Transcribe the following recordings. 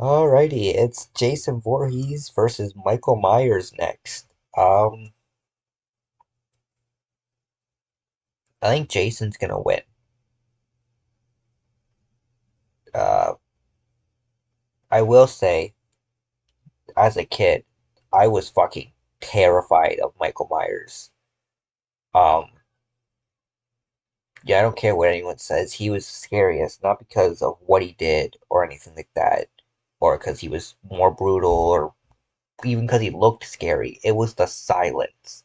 Alrighty, it's Jason Voorhees versus Michael Myers next. Um, I think Jason's gonna win. Uh, I will say, as a kid, I was fucking terrified of Michael Myers. Um, yeah, I don't care what anyone says. He was scariest, not because of what he did or anything like that, or because he was more brutal, or even because he looked scary. It was the silence.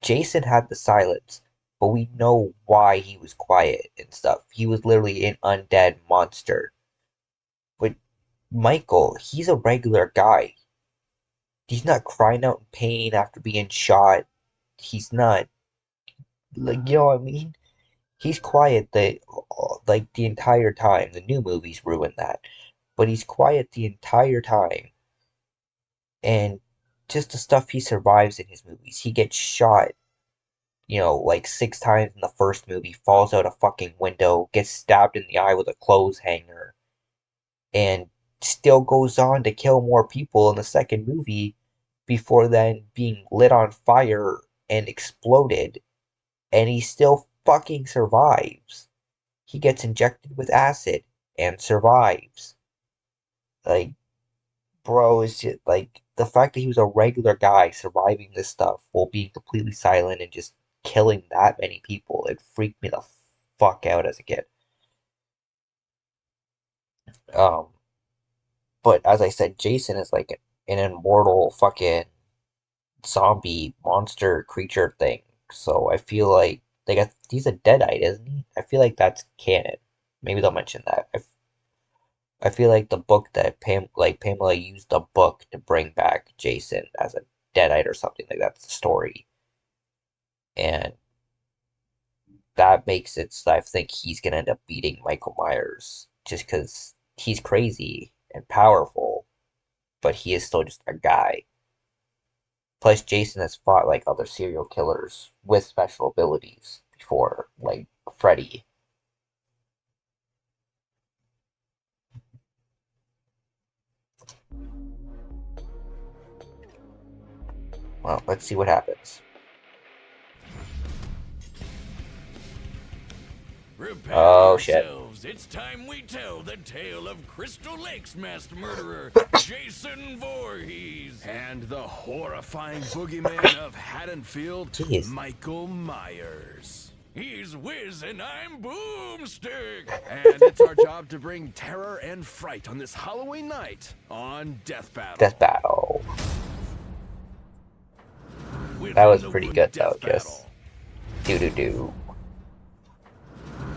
Jason had the silence, but we know why he was quiet and stuff. He was literally an undead monster. But Michael, he's a regular guy. He's not crying out in pain after being shot. He's not, like, you know what I mean? He's quiet the entire time. The new movies ruined that. But he's quiet the entire time. And just the stuff he survives in his movies. He gets shot like 6 times in the first movie, falls out a fucking window, gets stabbed in the eye with a clothes hanger, and still goes on to kill more people in the second movie before then being lit on fire and exploded, and he still fucking survives. He gets injected with acid and survives. Like, bro, it's just like the fact that he was a regular guy surviving this stuff while being completely silent and just killing that many people, it freaked me the fuck out as a kid. Um, but as I said, Jason is like an immortal fucking zombie monster creature thing. So I feel like he's a deadite, isn't he? I feel like that's canon. Maybe they'll mention that. I feel like the book that Pamela used the book to bring back Jason as a deadite or something like that's the story, and that makes it so I think he's gonna end up beating Michael Myers just because he's crazy and powerful, but he is still just a guy. Plus, Jason has fought like other serial killers with special abilities before, like Freddy. Well, let's see what happens. Prepare Oh shit. yourselves. It's time we tell the tale of Crystal Lake's masked murderer, Jason Voorhees. And the horrifying boogeyman of Haddonfield, Jeez. Michael Myers. He's Wiz and I'm Boomstick. And it's our job to bring terror and fright on this Halloween night on Death Death Battle. battle. That Within was the pretty wood good though. Death Just Battle. do do do.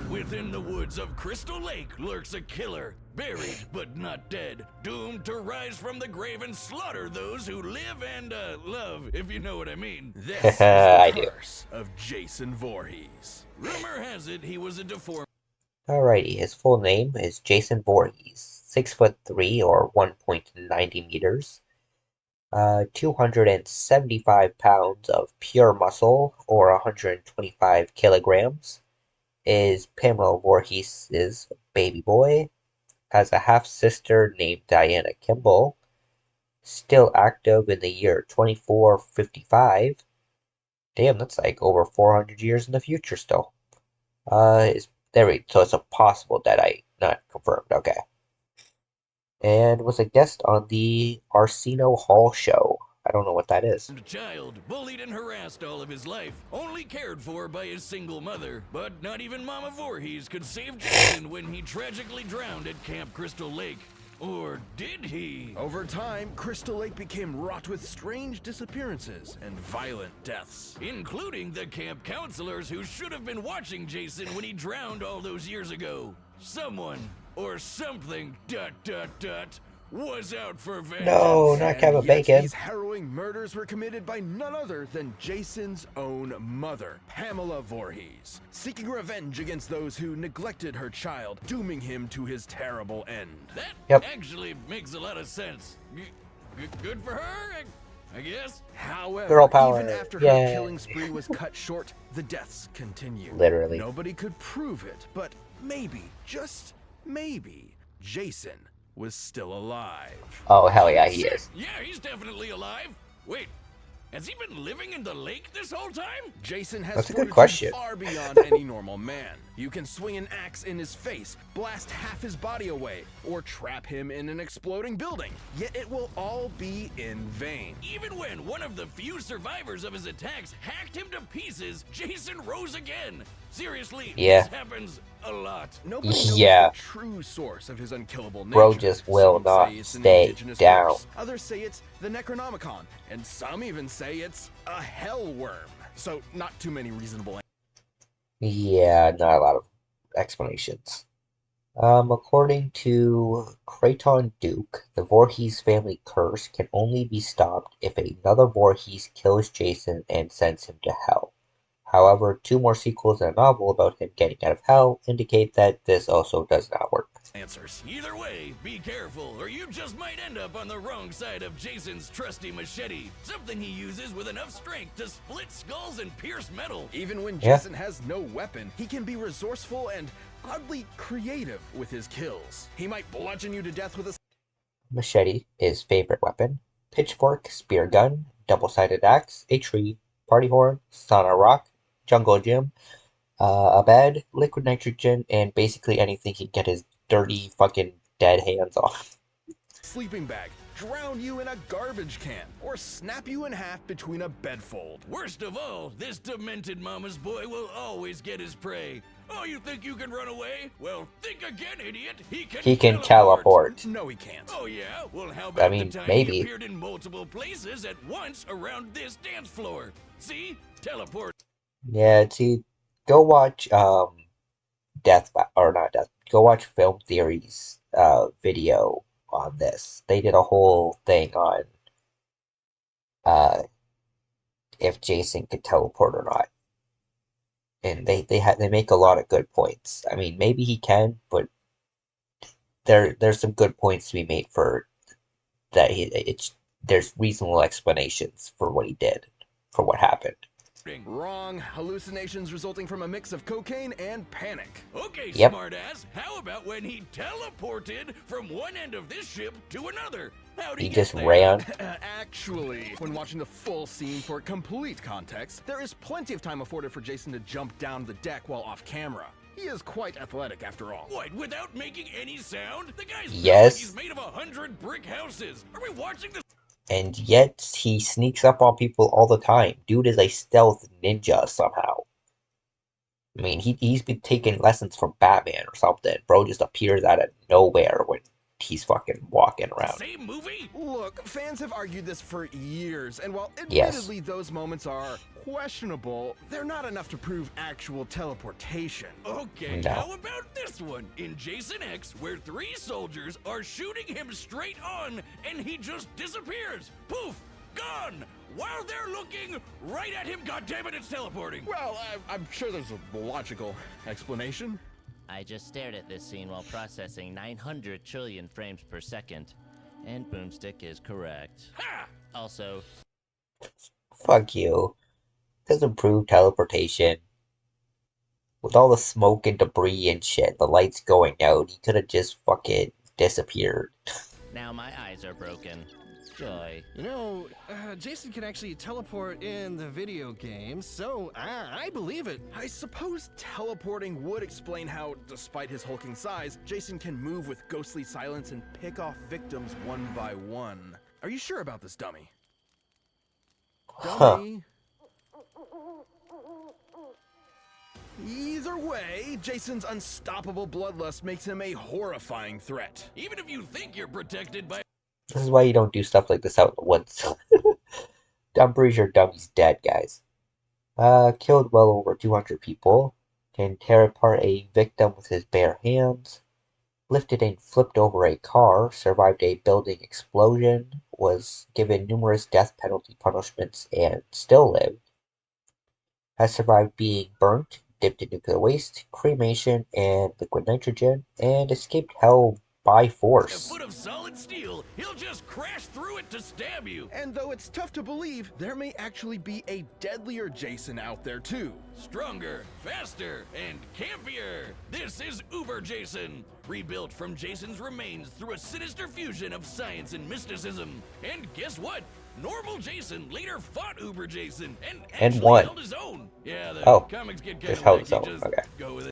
Within the woods of Crystal Lake lurks a killer, buried but not dead, doomed to rise from the grave and slaughter those who live and love, if you know what I mean. This is I the do. curse of Jason Voorhees. Rumor has it he was a deformed Alrighty, his full name is Jason Voorhees, 6'3" or 1.90 meters, 275 pounds of pure muscle or 125 kilograms, is Pamela Voorhees' baby boy, has a half sister named Diana Kimball, still active in the year 2455. Damn, that's like over 400 years in the future still. Is so it's a possible deadite, not confirmed. Okay. And was a guest on the Arsenio Hall show. I don't know what that is. child, bullied and harassed all of his life, only cared for by his single mother. But not even Mama Voorhees could save Jason when he tragically drowned at Camp Crystal Lake. Or did he? Over time, Crystal Lake became wrought with strange disappearances and violent deaths. Including the camp counselors who should have been watching Jason when he drowned all those years ago. Someone or something was out for vengeance. No, not And Kevin yet Bacon. these harrowing murders were committed by none other than Jason's own mother, Pamela Voorhees, seeking revenge against those who neglected her child, dooming him to his terrible end. That Yep. actually makes a lot of sense. Good for her, I guess. However, Girl power. even after Yay. her killing spree was cut short, the deaths continued. Literally. Nobody could prove it, but maybe, just maybe, Jason was still alive. Oh, hell yeah, he Shit! is. Yeah, he's definitely alive. Wait, has he been living in the lake this whole time? Jason has That's a good fortitude question. far beyond any normal man. You can swing an axe in his face, blast half his body away, or trap him in an exploding building. Yet it will all be in vain. Even when one of the few survivors of his attacks hacked him to pieces, Jason rose again. Seriously, Yeah. this happens a lot. Nobody knows Yeah. the true source of his unkillable nature. Bro just will Some not say it's an stay indigenous down. curse. Others say it's the Necronomicon, and some even say it's a hell worm. So not too many reasonable. Yeah, not a lot of explanations. According to Creighton Duke, the Voorhees family curse can only be stopped if another Voorhees kills Jason and sends him to hell. However, 2 more sequels and a novel about him getting out of hell indicate that this also does not work. Answers. Either way, be careful, or you just might end up on the wrong side of Jason's trusty machete. Something he uses with enough strength to split skulls and pierce metal. Even when Yeah. Jason has no weapon, he can be resourceful and oddly creative with his kills. He might bludgeon you to death with a Machete, his favorite weapon, pitchfork, spear gun, double-sided axe, a tree, party horn, sauna rock, jungle gym, a bed, liquid nitrogen, and basically anything he can get his dirty fucking dead hands on. sleeping bag, drown you in a garbage can, or snap you in half between a bedfold. Worst of all, this demented mama's boy will always get his prey. Oh, you think you can run away? Well, think again, idiot. He can teleport. No, he can't. Oh yeah? Well, how about mean, the time maybe. he appeared in multiple places at once around this dance floor? See? Teleport. Yeah, see, go watch or not Death, go watch Film Theory's video on this. They did a whole thing on uh if Jason could teleport or not. And they make a lot of good points. I mean, maybe he can, but there's some good points to be made for that there's reasonable explanations for what he did, for what happened. Wrong. Hallucinations resulting from a mix of cocaine and panic. Okay, Yep. smartass. How about when he teleported from one end of this ship to another? How'd he He get just there? ran. Actually, when watching the full scene for complete context, there is plenty of time afforded for Jason to jump down the deck while off camera. He is quite athletic after all. What, without making any sound? The guy's built Yes. like he's made of 100 brick houses. Are we watching this? And yet he sneaks up on people all the time. Dude is a stealth ninja somehow. I mean, he's been taking lessons from Batman or something. Bro just appears out of nowhere when he's fucking walking around. Same movie? Look, fans have argued this for years, and while Yes. admittedly those moments are questionable, they're not enough to prove actual teleportation. Okay, No. how about this one? In Jason X, where 3 soldiers are shooting him straight on, and he just disappears. Poof! Gone! While they're looking right at him, goddammit, it's teleporting! Well, I'm sure there's a logical explanation. I just stared at this scene while processing 900 trillion frames per second, and Boomstick is correct. Ha! Also, Fuck you. Doesn't prove teleportation. With all the smoke and debris and shit, the lights going out, he could have just fucking disappeared. now my eyes are broken. Joy. You know, Jason can actually teleport in the video game, so I believe it. I suppose teleporting would explain how, despite his hulking size, Jason can move with ghostly silence and pick off victims one by one. Are you sure about this, dummy? Huh. Dummy? Either way, Jason's unstoppable bloodlust makes him a horrifying threat. Even if you think you're protected by This is why you don't do stuff like this out in the woods. I'm pretty sure Dummy's dead, guys. Killed well over 200 people. Can tear apart a victim with his bare hands. Lifted and flipped over a car. Survived a building explosion. Was given numerous death penalty punishments and still lived. Has survived being burnt, dipped in nuclear waste, cremation, and liquid nitrogen. And escaped hell by A force. foot of solid steel, he'll just crash through it to stab you. And though it's tough to believe, there may actually be a deadlier Jason out there too. Stronger, faster, and campier. This is Uber Jason, rebuilt from Jason's remains through a sinister fusion of science and mysticism. And guess what? Normal Jason later fought Uber Jason and actually won. held his own. Yeah, the Oh, comics get kind just of held his wacky. own, Just okay. go with it.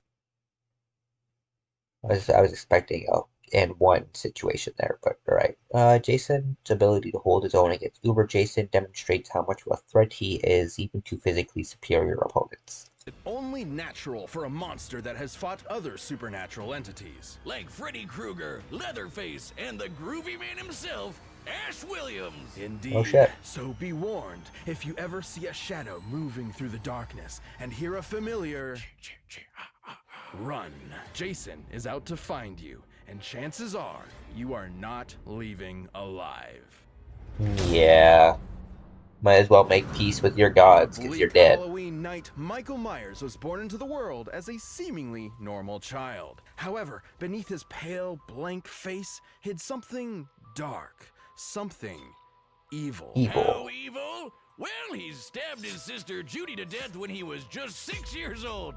I was expecting a and one situation there, but alright. Jason's ability to hold his own against Uber Jason demonstrates how much of a threat he is even to physically superior opponents. Only natural for a monster that has fought other supernatural entities. Like Freddy Krueger, Leatherface, and the groovy man himself, Ash Williams. Indeed. Oh shit. So be warned, if you ever see a shadow moving through the darkness and hear a familiar, run. Jason is out to find you, and chances are you are not leaving alive. Yeah. Might as well make peace with your gods, because you're Bleak dead. Halloween night, Michael Myers was born into the world as a seemingly normal child. However, beneath his pale, blank face hid something dark, something evil. Evil. How evil? Well, he stabbed his sister Judy to death when he was just 6 years old.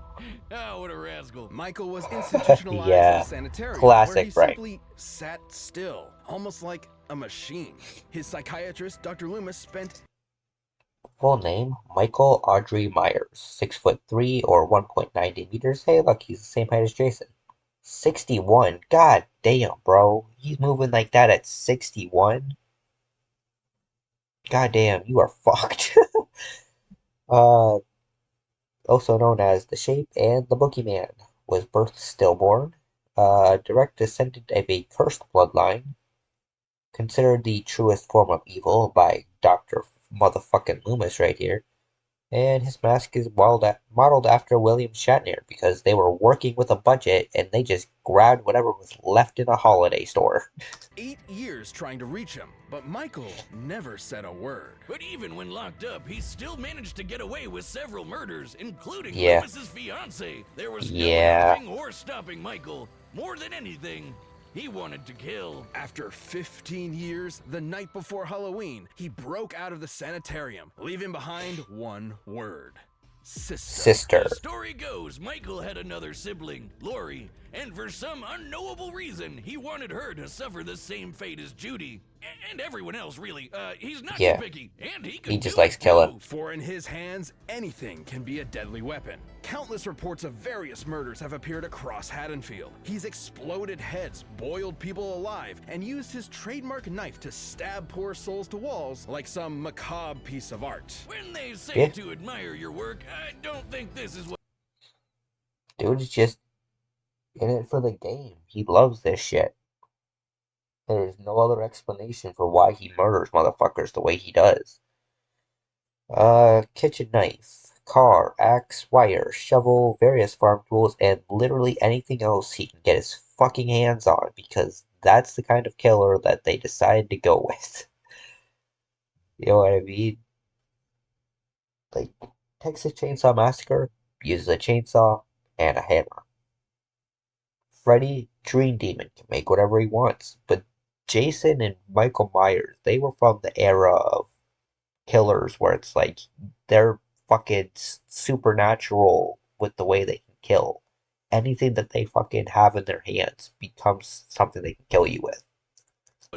Oh, what a rascal. Michael was institutionalized Yeah. in a sanitarium Classic, where he right. simply sat still, almost like a machine. His psychiatrist, Dr. Loomis, spent Full name, Michael Audrey Myers. 6'3" or 1.90 meters. Hey, look, he's the same height as Jason. 61. God damn, bro. He's moving like that at 61. God damn, you are fucked. uh, Also known as the Shape and the Boogeyman, was birthed stillborn. Direct descendant of a cursed bloodline. Considered the truest form of evil by Dr. Motherfucking Loomis right here. And his mask is modeled after William Shatner because they were working with a budget and they just grabbed whatever was left in a holiday store. 8 years trying to reach him, but Michael never said a word. But even when locked up, he still managed to get away with several murders, including Yeah. Loomis's fiancée. There was Yeah. no helping or stopping Michael. More than anything, he wanted to kill. After 15 years, the night before Halloween, he broke out of the sanitarium, leaving behind one word: sister. Sister. The story goes, Michael had another sibling, Lori, and for some unknowable reason, he wanted her to suffer the same fate as Judy. And everyone else, really. He's not Yeah. too picky, and he could He just do likes it killing. too. For in his hands, anything can be a deadly weapon. Countless reports of various murders have appeared across Haddonfield. He's exploded heads, boiled people alive, and used his trademark knife to stab poor souls to walls like some macabre piece of art. When they say Yeah. to admire your work, I don't think this is what. Dude is just in it for the game. He loves this shit. There is no other explanation for why he murders motherfuckers the way he does. Kitchen knife, car, axe, wire, shovel, various farm tools, and literally anything else he can get his fucking hands on because that's the kind of killer that they decided to go with. You know what I mean? Like, Texas Chainsaw Massacre uses a chainsaw and a hammer. Freddy, Dream Demon, can make whatever he wants, but Jason and Michael Myers, they were from the era of killers where it's like they're fucking supernatural with the way they can kill. Anything that they fucking have in their hands becomes something they can kill you with.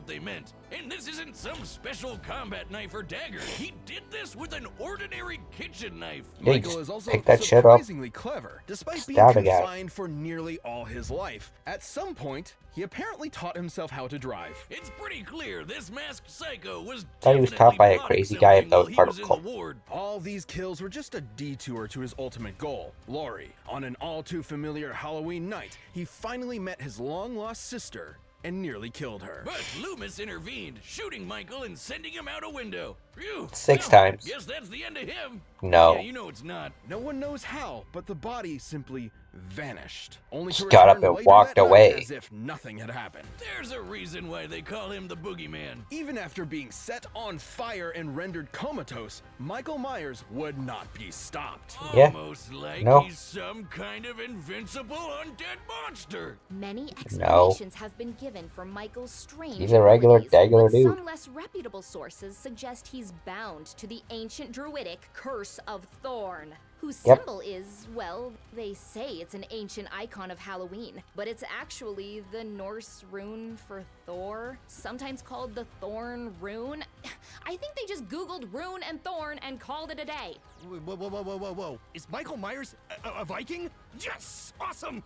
They meant. And this isn't some special combat knife or dagger. He did this with an ordinary kitchen knife. Yeah, you Michael just is also pick that shit up, surprisingly clever. Despite being stab a guy. confined for nearly all his life, at some point, he apparently taught himself how to drive. It's pretty clear this masked psycho was Thought he was definitely taught by a plotting crazy guy something that was while he part was of in a the cult. ward. All these kills were just a detour to his ultimate goal, Lori. On an all too familiar Halloween night, he finally met his long-lost sister and nearly killed her. But Loomis intervened, shooting Michael and sending him out a window. Phew. 6 Well, times. Guess that's the end of him. Yeah, No. you know it's not. No one knows how, but the body simply vanished, only to Just got up return and later walked that night away. as if nothing had happened. There's a reason why they call him the Boogeyman. Even after being set on fire and rendered comatose, Michael Myers would not be stopped. Yeah. Almost like No. he's some kind of invincible undead monster. Many No. explanations have been given for Michael's strange He's a regular, abilities, regular but dude. some less reputable sources suggest he's bound to the ancient druidic Curse of Thorn, whose Yep. symbol is, well, they say it's an ancient icon of Halloween, but it's actually the Norse rune for Thor, sometimes called the Thorn Rune. I think they just Googled rune and thorn and called it a day. Whoa. Is Michael Myers a Viking? Yes! Awesome!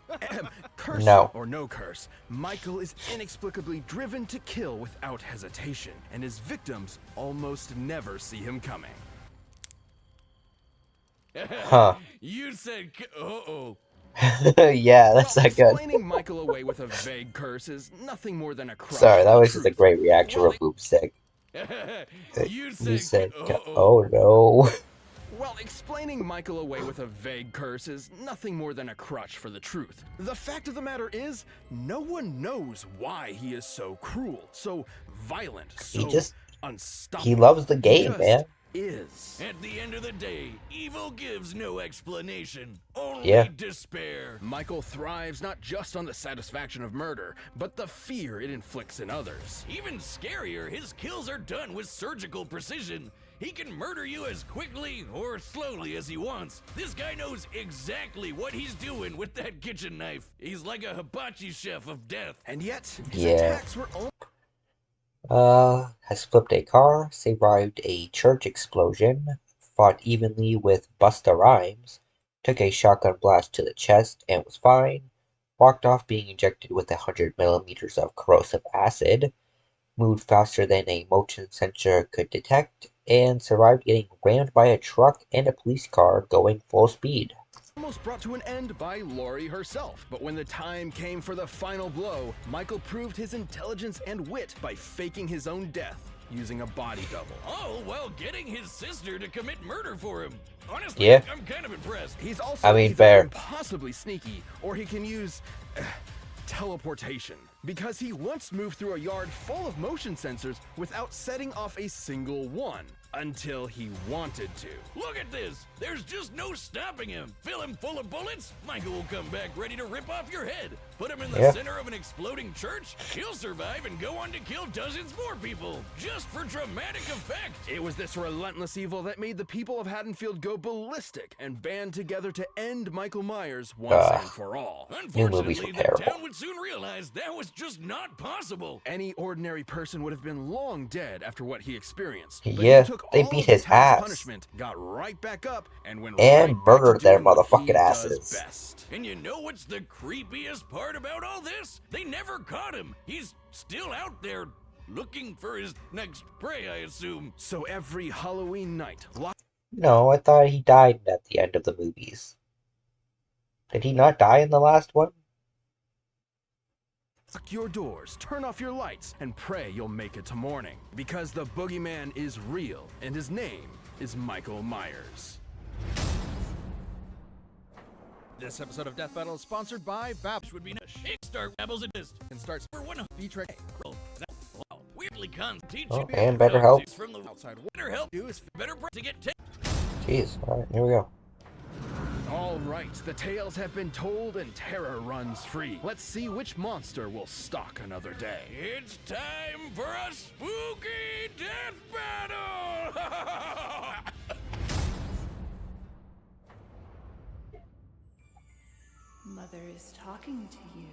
Curse No. or no curse, Michael is inexplicably driven to kill without hesitation, and his victims almost never see him coming. Huh. You said, uh-oh. Yeah, that's While not good. explaining Michael away with a vague curse is nothing more than a crutch Sorry, for that the was just a truth. great reaction Well, from Boomstick. You You said, uh-oh. oh no. While explaining Michael away with a vague curse is nothing more than a crutch for the truth. The fact of the matter is, no one knows why he is so cruel, so violent, so unstoppable. He loves the He game, just man. is. At the end of the day, evil gives no explanation, only Yeah. despair. Michael thrives not just on the satisfaction of murder, but the fear it inflicts in others. Even scarier, his kills are done with surgical precision. He can murder you as quickly or slowly as he wants. This guy knows exactly what he's doing with that kitchen knife. He's like a hibachi chef of death. And yet, his Yeah. attacks were only Has flipped a car, survived a church explosion, fought evenly with Busta Rhymes, took a shotgun blast to the chest and was fine, walked off being injected with 100 millimeters of corrosive acid, moved faster than a motion sensor could detect, and survived getting rammed by a truck and a police car going full speed. almost brought to an end by Laurie herself. But when the time came for the final blow, Michael proved his intelligence and wit by faking his own death using a body double. All while getting his sister to commit murder for him. Honestly, Yeah. I'm kind of impressed. He's also I mean, either fair. impossibly sneaky, or he can use teleportation, because he once moved through a yard full of motion sensors without setting off a single one, until he wanted to. Look at this. There's just no stopping him. Fill him full of bullets, Michael will come back ready to rip off your head. Put him in the Yeah. center of an exploding church, he'll survive and go on to kill dozens more people, just for dramatic effect. It was this relentless evil that made the people of Haddonfield go ballistic and band together to end Michael Myers once and for all. movies were Unfortunately, the terrible. town would soon realize that was just not possible. Any ordinary person would have been long dead after what he experienced. But Yeah, he took they all beat of the his town's ass. punishment, got right back up, and went And right back to murdered their doing what he motherfucking does asses. best. And you know what's the creepiest part about all this? They never caught him. He's still out there looking for his next prey, I assume. So every Halloween night, lock No, I thought he died at the end of the movies. Did he not die in the last one? your doors, turn off your lights, and pray you'll make it to morning. Because the boogeyman is real, and his name is Michael Myers. This episode of Death Battle is sponsored by Which would be a Kickstart Rebels Exist and starts for one featuring weirdly teach Oh, you and BetterHelp. from the outside BetterHelp do is better to get Jeez, alright, here we go. All right, the tales have been told and terror runs free. Let's see which monster will stalk another day. It's time for a spooky death battle! Mother is talking to you.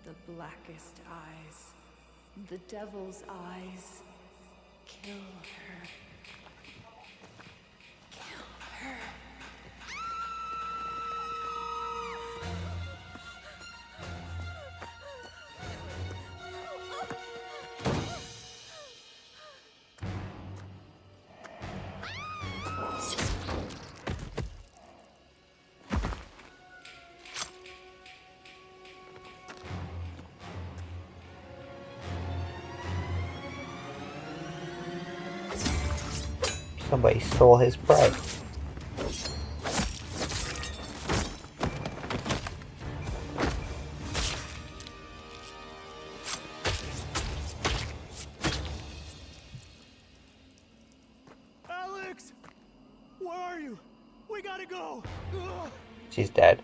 The blackest eyes. The devil's eyes. Kill her. Kill her. Somebody stole his prey. Alex! Where are you? We gotta go! She's dead.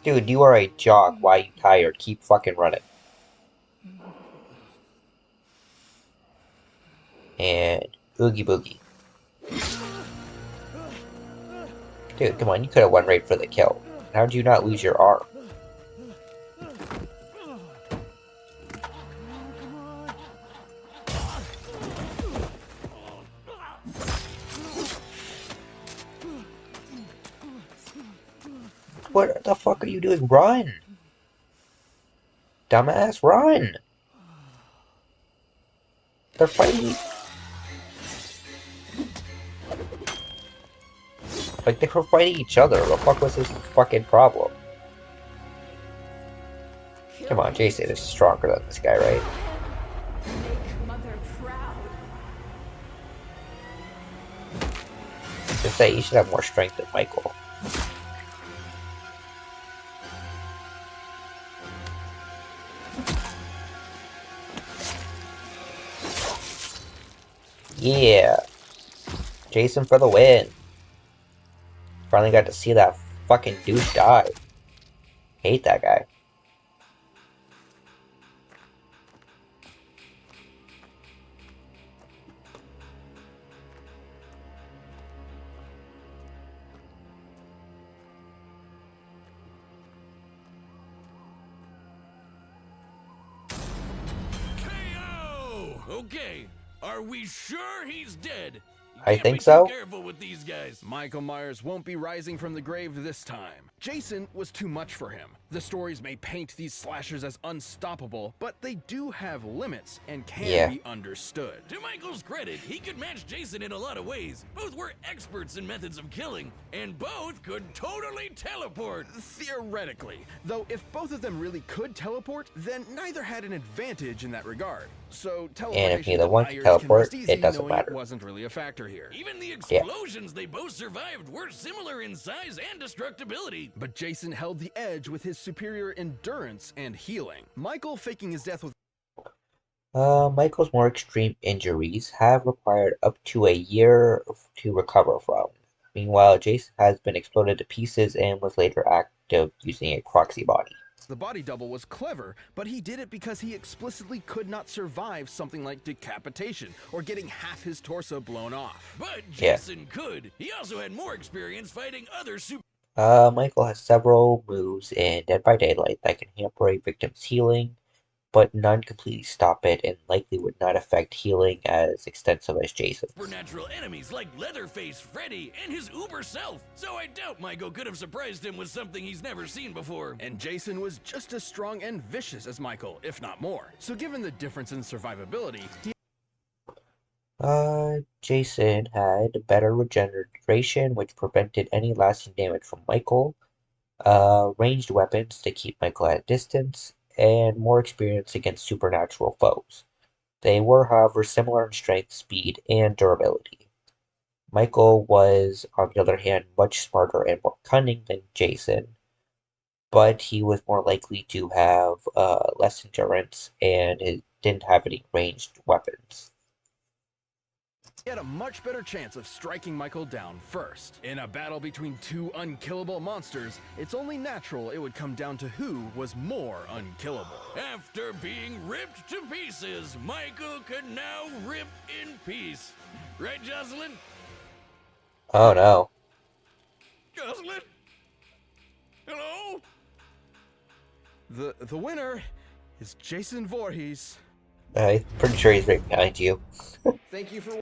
Dude, you are a jock. Why are you tired? Keep fucking running. And Oogie Boogie. Dude, come on, you could have went right for the kill. How did you not lose your arm? What the fuck are you doing? Run! Dumbass, run! They're fighting. Like, they were fighting each other. What the fuck was his fucking problem? Come on, Jason is stronger than this guy, right? Make Mother proud. Just say you should have more strength than Michael. Yeah. Jason for the win. Finally got to see that fucking douche die. Hate that guy. KO! Okay, are we sure he's dead? You I can't think be so. Too careful with these guys. Michael Myers won't be rising from the grave this time. Jason was too much for him. The stories may paint these slashers as unstoppable, but they do have limits and can be understood. To Michael's credit, he could match Jason in a lot of ways. Both were experts in methods of killing, and both could totally teleport. Theoretically, though if both of them really could teleport, then neither had an advantage in that regard. So teleportation neither to one can Myers teleport, rest easy, it doesn't knowing matter. It wasn't really a factor here. Even the explosions they both survived were similar in size and destructibility. But Jason held the edge with his superior endurance and healing. Michael faking his death with Michael's more extreme injuries have required up to a year to recover from. Meanwhile, Jason has been exploded to pieces and was later active using a proxy body. the body double was clever, but he did it because he explicitly could not survive something like decapitation or getting half his torso blown off. But Jason could. He also had more experience fighting other Michael has several moves in Dead by Daylight that can hamper a victim's healing, but none completely stop it and likely would not affect healing as extensive as Jason's. supernatural enemies like Leatherface, Freddy, and his uber self. So I doubt Michael could have surprised him with something he's never seen before. And Jason was just as strong and vicious as Michael, if not more. So given the difference in survivability, Jason had better regeneration, which prevented any lasting damage from Michael, ranged weapons to keep Michael at a distance, and more experience against supernatural foes. They were, however, similar in strength, speed, and durability. Michael was, on the other hand, much smarter and more cunning than Jason, but he was more likely to have less endurance and didn't have any ranged weapons. he had a much better chance of striking Michael down first. In a battle between two unkillable monsters, it's only natural it would come down to who was more unkillable. After being ripped to pieces, Michael could now rip in peace. Right, Jocelyn? Oh no. Jocelyn? Hello? The winner is Jason Voorhees. I'm pretty sure he's right behind you. Thank you for